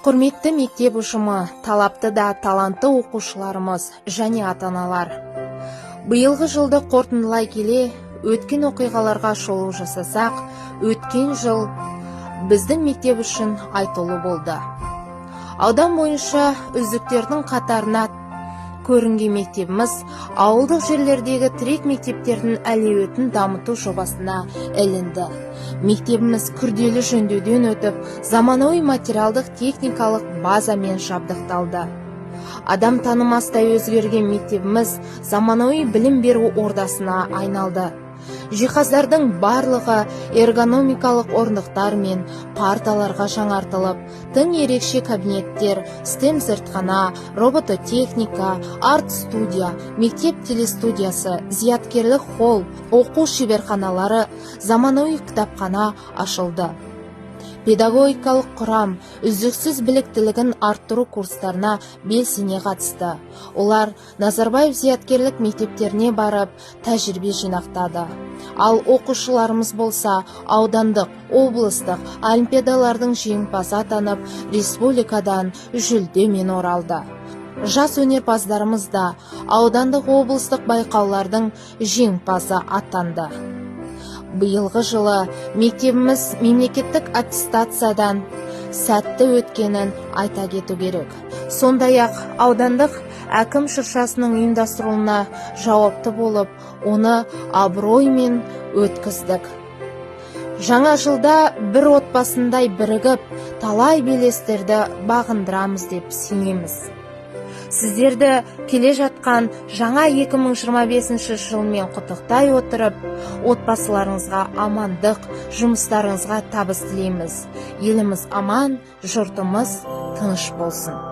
Құрметті мектеп ұжымы, талапты да талантты оқушыларымыз және ата-аналар. Биылғы жылды қорытындылай келе, өткен оқиғаларға шолу жасасақ, өткен жыл біздің мектеп үшін айтулы болды. Аудан бойынша үздіктердің қатарына көрінген мектебіміз ауылдық жерлердегі тірек мектептердің әлеуетін дамыту жобасына ілінді. Мектебіміз күрделі жөндеуден өтіп, заманауи материалдық техникалық базамен жабдықталды. Адам танымастай өзгерген мектебіміз заманауи білім беру ордасына айналды. Жиһаздардың барлығы эргономикалық орындықтар мен парталарға жаңартылып, тың ерекше кабинеттер, стем зертхана, робототехника, арт-студия, мектеп телестудиясы, зияткерлік холл, оқу шеберханалары, заманауи кітапхана ашылды. Педагогикалық құрам үздіксіз біліктілігін арттыру курстарына белсене қатысты. Олар Назарбаев зияткерлік мектептеріне барып, тәжірибе жинақтады. Ал оқушыларымыз болса, аудандық, облыстық олимпиадалардың жеңімпазы атанып, республикадан жүлдемен оралды. Жас өнерпаздарымыз да аудандық, облыстық байқаулардың жеңімпазы атанды. Биылғы жылы мектебіміз мемлекеттік аттестациядан сәтті өткенін айта кету керек. Сондай-ақ аудандық әкім шыршасының ұйымдастырылуына жауапты болып, оны абыроймен өткіздік. Жаңа жылда бір отбасындай бірігіп, талай белестерді бағындырамыз деп сенеміз. Сіздерді келе жатқан жаңа 2025 жылмен құттықтай отырып, отбасыларыңызға амандық, жұмыстарыңызға табыс тілейміз. Еліміз аман, жұртымыз тыныш болсын.